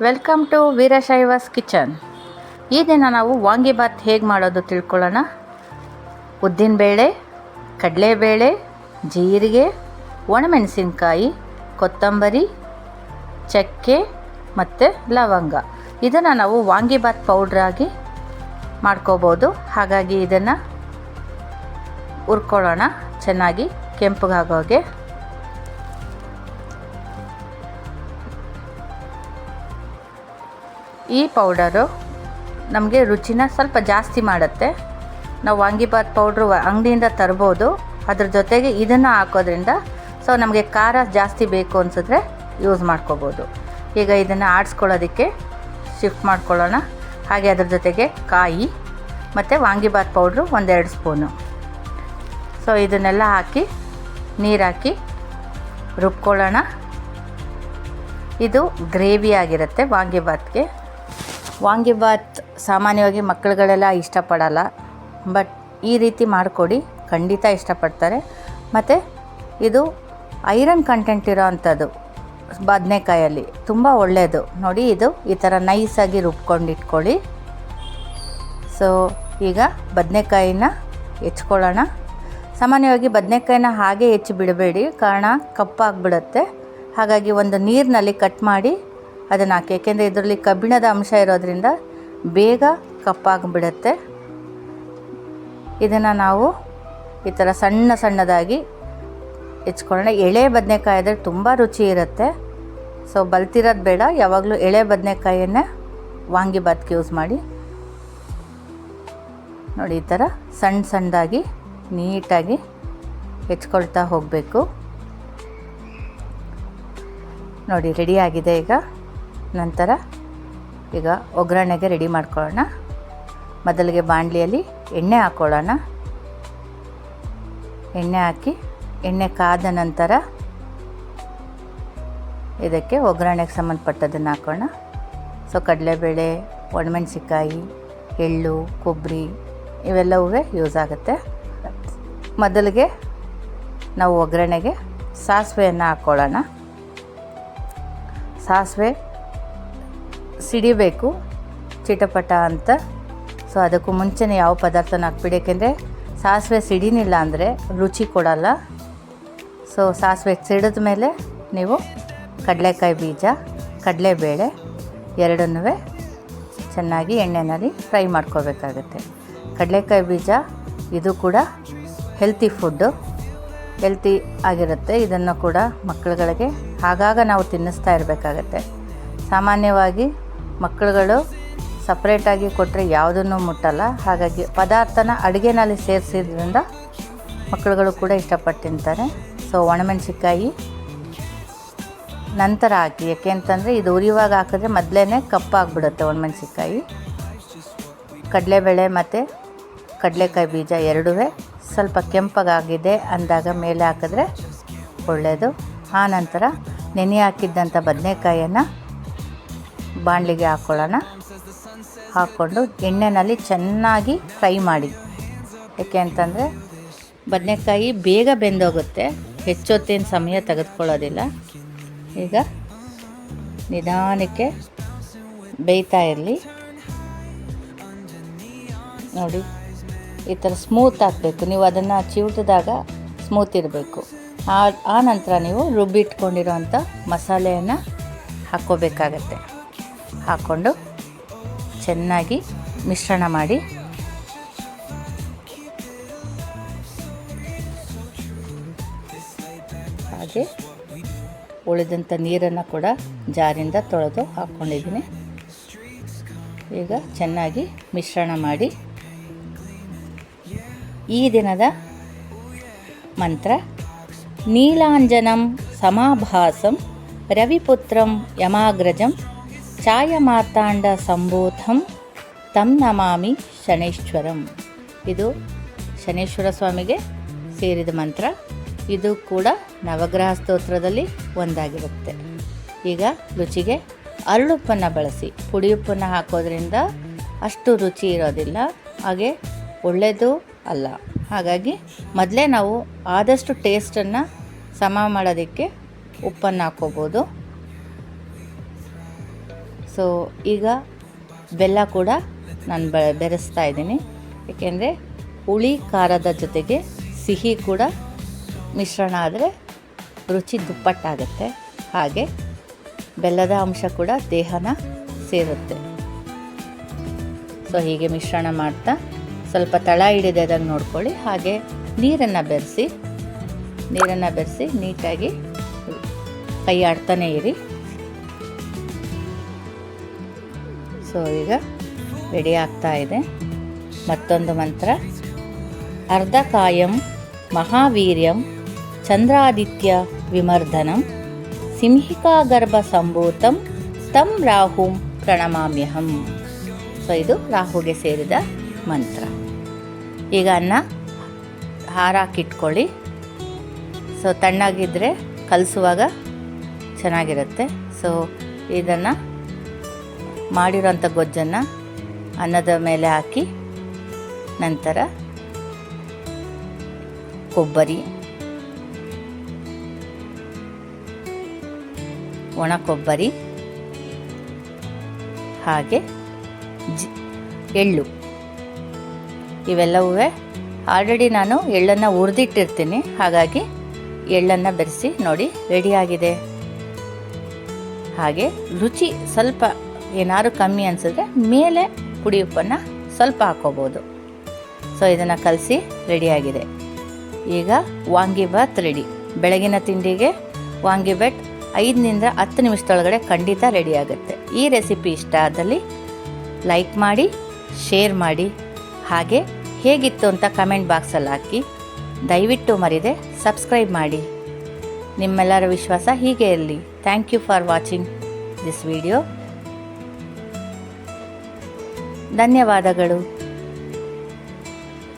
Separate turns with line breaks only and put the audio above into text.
Welcome to ವೀರಶೈವಸ್ kitchen. ಈ ದಿನ ನಾವು ವಾಂಗಿಬಾತ್ ಹೇಗೆ ಮಾಡೋದು ತಿಳ್ಕೊಳ್ಳೋಣ. ಉದ್ದಿನಬೇಳೆ, ಕಡಲೆಬೇಳೆ, ಜೀರಿಗೆ, ಒಣಮೆಣಸಿನ್ಕಾಯಿ, ಕೊತ್ತಂಬರಿ, ಚಕ್ಕೆ ಮತ್ತು ಲವಂಗ, ಇದನ್ನು ನಾವು ವಾಂಗಿಬಾತ್ ಪೌಡ್ರಾಗಿ ಮಾಡ್ಕೋಬೋದು. ಹಾಗಾಗಿ ಇದನ್ನು ಹುರ್ಕೊಳ್ಳೋಣ ಚೆನ್ನಾಗಿ ಕೆಂಪಗಾಗೋಗೆ. ಈ ಪೌಡರು ನಮಗೆ ರುಚಿನ ಸ್ವಲ್ಪ ಜಾಸ್ತಿ ಮಾಡುತ್ತೆ. ನಾವು ವಾಂಗಿಬಾತ್ ಪೌಡ್ರು ಅಂಗಡಿಯಿಂದ ತರ್ಬೋದು. ಅದ್ರ ಜೊತೆಗೆ ಇದನ್ನು ಹಾಕೋದ್ರಿಂದ ನಮಗೆ ಖಾರ ಜಾಸ್ತಿ ಬೇಕು ಅನಿಸಿದ್ರೆ ಯೂಸ್ ಮಾಡ್ಕೋಬೋದು. ಈಗ ಇದನ್ನು ಆಡಿಸ್ಕೊಳ್ಳೋದಕ್ಕೆ ಶಿಫ್ಟ್ ಮಾಡ್ಕೊಳ್ಳೋಣ. ಹಾಗೆ ಅದ್ರ ಜೊತೆಗೆ ಕಾಯಿ ಮತ್ತು ವಾಂಗಿಬಾತ್ ಪೌಡ್ರು 1-2 ಸ್ಪೂನು. ಇದನ್ನೆಲ್ಲ ಹಾಕಿ ನೀರು ಹಾಕಿ ರುಬ್ಕೊಳ್ಳೋಣ. ಇದು ಗ್ರೇವಿ ಆಗಿರುತ್ತೆ ವಾಂಗಿಬಾತ್ಗೆ. ವಾಂಗಿಬಾತ್ ಸಾಮಾನ್ಯವಾಗಿ ಮಕ್ಕಳುಗಳೆಲ್ಲ ಇಷ್ಟಪಡಲ್ಲ, ಬಟ್ ಈ ರೀತಿ ಮಾಡಿಕೊಡಿ, ಖಂಡಿತ ಇಷ್ಟಪಡ್ತಾರೆ. ಮತ್ತು ಇದು ಐರನ್ ಕಂಟೆಂಟ್ ಇರೋ ಅಂಥದ್ದು ಬದನೆಕಾಯಲ್ಲಿ ತುಂಬ ಒಳ್ಳೆಯದು. ನೋಡಿ, ಇದು ಈ ಥರ ನೈಸಾಗಿ ರುಬ್ಕೊಂಡಿಟ್ಕೊಳ್ಳಿ. ಈಗ ಬದನೆಕಾಯಿನ ಹೆಚ್ಕೊಳ್ಳೋಣ. ಸಾಮಾನ್ಯವಾಗಿ ಬದನೆಕಾಯಿನ ಹಾಗೆ ಹೆಚ್ಚಿ ಬಿಡಬೇಡಿ, ಕಾರಣ ಕಪ್ಪಾಗಿಬಿಡುತ್ತೆ. ಹಾಗಾಗಿ ಒಂದು ನೀರಿನಲ್ಲಿ ಕಟ್ ಮಾಡಿ ಅದನ್ನು ಹಾಕಿ, ಏಕೆಂದರೆ ಇದರಲ್ಲಿ ಕಬ್ಬಿಣದ ಅಂಶ ಇರೋದ್ರಿಂದ ಬೇಗ ಕಪ್ಪಾಗಿಬಿಡುತ್ತೆ. ಇದನ್ನು ನಾವು ಈ ಥರ ಸಣ್ಣ ಸಣ್ಣದಾಗಿ ಹೆಚ್ಕೊಳ್ಳೋಣ. ಎಳೆ ಬದನೆಕಾಯಿ ಆದರೆ ತುಂಬ ರುಚಿ ಇರುತ್ತೆ. ಬಲ್ತಿರೋದು ಬೇಡ, ಯಾವಾಗಲೂ ಎಳೆ ಬದನೆಕಾಯಿಯನ್ನೇ ವಾಂಗಿಬಾತ್ಗೆ ಯೂಸ್ ಮಾಡಿ. ನೋಡಿ, ಈ ಥರ ಸಣ್ಣ ಸಣ್ಣದಾಗಿ ನೀಟಾಗಿ ಹೆಚ್ಕೊಳ್ತಾ ಹೋಗಬೇಕು. ನೋಡಿ, ರೆಡಿಯಾಗಿದೆ. ನಂತರ ಈಗ ಒಗ್ಗರಣೆಗೆ ರೆಡಿ ಮಾಡ್ಕೊಳ್ಳೋಣ. ಮೊದಲಿಗೆ ಬಾಣಲಿಯಲ್ಲಿ ಎಣ್ಣೆ ಹಾಕ್ಕೊಳ್ಳೋಣ. ಎಣ್ಣೆ ಹಾಕಿ ಎಣ್ಣೆ ಕಾದ ನಂತರ ಇದಕ್ಕೆ ಒಗ್ಗರಣೆಗೆ ಸಂಬಂಧಪಟ್ಟದನ್ನು ಹಾಕೋಣ. ಕಡಲೆಬೇಳೆ, ಒಣಮೆಣಸಿನ್ಕಾಯಿ, ಎಳ್ಳು, ಕೊಬ್ಬರಿ ಇವೆಲ್ಲವೂ ಯೂಸ್ ಆಗುತ್ತೆ. ಮೊದಲಿಗೆ ನಾವು ಒಗ್ಗರಣೆಗೆ ಸಾಸಿವೆಯನ್ನು ಹಾಕ್ಕೊಳ್ಳೋಣ. ಸಾಸಿವೆ ಸಿಡಿಬೇಕು ಚಿಟಪಟ ಅಂತ. ಅದಕ್ಕೂ ಮುಂಚೆನೇ ಯಾವ ಪದಾರ್ಥನ ಹಾಕ್ಬಿಡಿ, ಏಕೆಂದರೆ ಸಾಸಿವೆ ಸಿಡಿನಿಲ್ಲ ಅಂದರೆ ರುಚಿ ಕೊಡಲ್ಲ. ಸಾಸಿವೆ ಸಿಡಿದ ಮೇಲೆ ನೀವು ಕಡಲೆಕಾಯಿ ಬೀಜ, ಕಡಲೆಬೇಳೆ ಎರಡನ್ನೂ ಚೆನ್ನಾಗಿ ಎಣ್ಣೆಯಲ್ಲಿ ಫ್ರೈ ಮಾಡ್ಕೋಬೇಕಾಗತ್ತೆ. ಕಡಲೆಕಾಯಿ ಬೀಜ ಇದು ಕೂಡ ಹೆಲ್ತಿ ಫುಡ್ಡು, ಹೆಲ್ತಿ ಆಗಿರುತ್ತೆ. ಇದನ್ನು ಕೂಡ ಮಕ್ಕಳುಗಳಿಗೆ ಆಗಾಗ ನಾವು ತಿನ್ನಿಸ್ತಾ ಇರಬೇಕಾಗತ್ತೆ. ಸಾಮಾನ್ಯವಾಗಿ ಮಕ್ಕಳುಗಳು ಸಪ್ರೇಟಾಗಿ ಕೊಟ್ಟರೆ ಯಾವುದನ್ನು ಮುಟ್ಟಲ್ಲ. ಹಾಗಾಗಿ ಪದಾರ್ಥನ ಅಡುಗೆನಲ್ಲಿ ಸೇರಿಸಿದ್ರಿಂದ ಮಕ್ಕಳುಗಳು ಕೂಡ ಇಷ್ಟಪಟ್ಟು ತಿಂತಾರೆ. ಒಣಮೆಣಸಿನ್ಕಾಯಿ ನಂತರ ಹಾಕಿ, ಯಾಕೆಂತಂದರೆ ಇದು ಉರಿಯುವಾಗ ಹಾಕಿದ್ರೆ ಮೊದಲೇ ಕಪ್ಪಾಗಿಬಿಡುತ್ತೆ ಒಣಮೆಣಸಿನ್ಕಾಯಿ. ಕಡಲೆಬೇಳೆ ಮತ್ತು ಕಡಲೆಕಾಯಿ ಬೀಜ ಎರಡೂ ಸ್ವಲ್ಪ ಕೆಂಪಗಾಗಿದೆ ಅಂದಾಗ ಮೇಲೆ ಹಾಕಿದ್ರೆ ಒಳ್ಳೆಯದು. ಆನಂತರ ನೆನೆ ಹಾಕಿದ್ದಂಥ ಬದನೆಕಾಯನ್ನು ಬಾಣಲಿಗೆ ಹಾಕ್ಕೊಳ್ಳೋಣ. ಹಾಕ್ಕೊಂಡು ಎಣ್ಣೆಯಲ್ಲಿ ಚೆನ್ನಾಗಿ ಫ್ರೈ ಮಾಡಿ, ಏಕೆ ಅಂತಂದರೆ ಬದನೆಕಾಯಿ ಬೇಗ ಬೆಂದೋಗುತ್ತೆ, ಹೆಚ್ಚೊತ್ತೇನು ಸಮಯ ತೆಗೆದುಕೊಳ್ಳೋದಿಲ್ಲ. ಈಗ ನಿಧಾನಕ್ಕೆ ಬೇಯ್ತಾ ಇರಲಿ. ನೋಡಿ, ಈ ಥರ ಸ್ಮೂತ್ ಹಾಕಬೇಕು. ನೀವು ಅದನ್ನು ಚಿವುಟಿದಾಗ ಸ್ಮೂತ್ ಇರಬೇಕು. ಆ ನಂತರ ನೀವು ರುಬ್ಬಿಟ್ಕೊಂಡಿರೋಂಥ ಮಸಾಲೆಯನ್ನು ಹಾಕ್ಕೋಬೇಕಾಗತ್ತೆ. ಹಾಕ್ಕೊಂಡು ಚೆನ್ನಾಗಿ ಮಿಶ್ರಣ ಮಾಡಿ ಹಾಗೆ ಉಳಿದಂಥ ನೀರನ್ನು ಕೂಡ ಜಾರಿಂದ ತೊಳೆದು ಹಾಕ್ಕೊಂಡಿದ್ದೀನಿ. ಈಗ ಚೆನ್ನಾಗಿ ಮಿಶ್ರಣ ಮಾಡಿ ಈ ದಿನದ ಮಂತ್ರ: ನೀಲಾಂಜನಂ ಸಮಾಭಾಸಂ ರವಿಪುತ್ರಂ ಯಮಾಗ್ರಜಂ ಛಾಯಮಾರ್ತಾಂಡ ಸಂಭೂತಂ ತಂ ನಮಾಮಿ ಶನೈಶ್ವರಂ. ಇದು ಶನೈಶ್ವರ ಸ್ವಾಮಿಗೆ ಸೇರಿದ ಮಂತ್ರ. ಇದು ಕೂಡ ನವಗ್ರಹ ಸ್ತೋತ್ರದಲ್ಲಿ ಒಂದಾಗಿರುತ್ತೆ. ಈಗ ರುಚಿಗೆ ಅರಳುಪ್ಪನ್ನು ಬಳಸಿ. ಪುಡಿಯುಪ್ಪನ್ನು ಹಾಕೋದ್ರಿಂದ ಅಷ್ಟು ರುಚಿ ಇರೋದಿಲ್ಲ, ಹಾಗೆ ಒಳ್ಳೆಯದು ಅಲ್ಲ. ಹಾಗಾಗಿ ಮೊದಲೇ ನಾವು ಆದಷ್ಟು ಟೇಸ್ಟನ್ನು ಸಮ ಮಾಡೋದಕ್ಕೆ ಉಪ್ಪನ್ನು ಹಾಕ್ಕೋಬೋದು. ಸೊ ಈಗ ಬೆಲ್ಲ ಕೂಡ ನಾನು ಬೆರೆಸ್ತಾ ಇದ್ದೀನಿ, ಏಕೆಂದರೆ ಹುಳಿ ಖಾರದ ಜೊತೆಗೆ ಸಿಹಿ ಕೂಡ ಮಿಶ್ರಣ ಆದರೆ ರುಚಿ ದುಪ್ಪಟ್ಟಾಗುತ್ತೆ. ಹಾಗೆ ಬೆಲ್ಲದ ಅಂಶ ಕೂಡ ದೇಹನ ಸೇರುತ್ತೆ. ಸೊ ಹೀಗೆ ಮಿಶ್ರಣ ಮಾಡ್ತಾ ಸ್ವಲ್ಪ ತಳ ಹಿಡಿದಾಗ ನೋಡ್ಕೊಳ್ಳಿ. ಹಾಗೆ ನೀರನ್ನು ಬೆರೆಸಿ ನೀಟಾಗಿ ಕೈ ಆಡ್ತಾನೆ ಇರಿ. ಸೊ ಈಗ ರೆಡಿ ಆಗ್ತಾ ಇದೆ ಮತ್ತೊಂದು ಮಂತ್ರ. ಅರ್ಧಕಾಯಂ ಮಹಾವೀರ್ಯಂ ಚಂದ್ರಾದಿತ್ಯ ವಿಮರ್ಧನಂ ಸಿಂಹಿಕಾ ಗರ್ಭ ಸಂಭೂತಂ ತಂ ರಾಹುಂ ಪ್ರಣಮಾಮ್ಯಹಂ. ಸೊ ಇದು ರಾಹುಗೆ ಸೇರಿದ ಮಂತ್ರ. ಈಗ ಅನ್ನ ಹಾರಾಕಿಟ್ಕೊಳ್ಳಿ. ಸೊ ತಣ್ಣಗಿದ್ದರೆ ಕಲಿಸುವಾಗ ಚೆನ್ನಾಗಿರುತ್ತೆ. ಸೊ ಇದನ್ನು ಮಾಡಿರೋಂಥ ಗೊಜ್ಜನ್ನು ಅನ್ನದ ಮೇಲೆ ಹಾಕಿ ನಂತರ ಕೊಬ್ಬರಿ, ಒಣ ಕೊಬ್ಬರಿ ಹಾಗೆ ಎಳ್ಳು ಇವೆಲ್ಲವೂ ಆಲ್ರೆಡಿ ನಾನು ಎಳ್ಳನ್ನು ಹುರಿದಿಟ್ಟಿರ್ತೀನಿ. ಹಾಗಾಗಿ ಎಳ್ಳನ್ನು ಬೆರೆಸಿ ನೋಡಿ ರೆಡಿಯಾಗಿದೆ. ಹಾಗೆ ರುಚಿ ಸ್ವಲ್ಪ ಏನಾದ್ರು ಕಮ್ಮಿ ಅನಿಸಿದ್ರೆ ಮೇಲೆ ಪುಡಿ ಉಪ್ಪನ್ನು ಸ್ವಲ್ಪ ಹಾಕ್ಕೋಬೋದು. ಸೊ ಇದನ್ನು ಕಲಸಿ ರೆಡಿಯಾಗಿದೆ. ಈಗ ವಾಂಗಿಬಾತ್ ರೆಡಿ. ಬೆಳಗಿನ ತಿಂಡಿಗೆ ವಾಂಗಿಬಾತ್ 5 to 10 ನಿಮಿಷದೊಳಗಡೆ ಖಂಡಿತ ರೆಡಿಯಾಗುತ್ತೆ. ಈ ರೆಸಿಪಿ ಇಷ್ಟ ಆದಲ್ಲಿ ಲೈಕ್ ಮಾಡಿ, ಶೇರ್ ಮಾಡಿ, ಹಾಗೆ ಹೇಗಿತ್ತು ಅಂತ ಕಮೆಂಟ್ ಬಾಕ್ಸಲ್ಲಿ ಹಾಕಿ. ದಯವಿಟ್ಟು ಮರಿದೆ ಸಬ್ಸ್ಕ್ರೈಬ್ ಮಾಡಿ. ನಿಮ್ಮೆಲ್ಲರ ವಿಶ್ವಾಸ ಹೀಗೆ ಇರಲಿ. Thank you for watching this video. ಧನ್ಯವಾದಗಳು.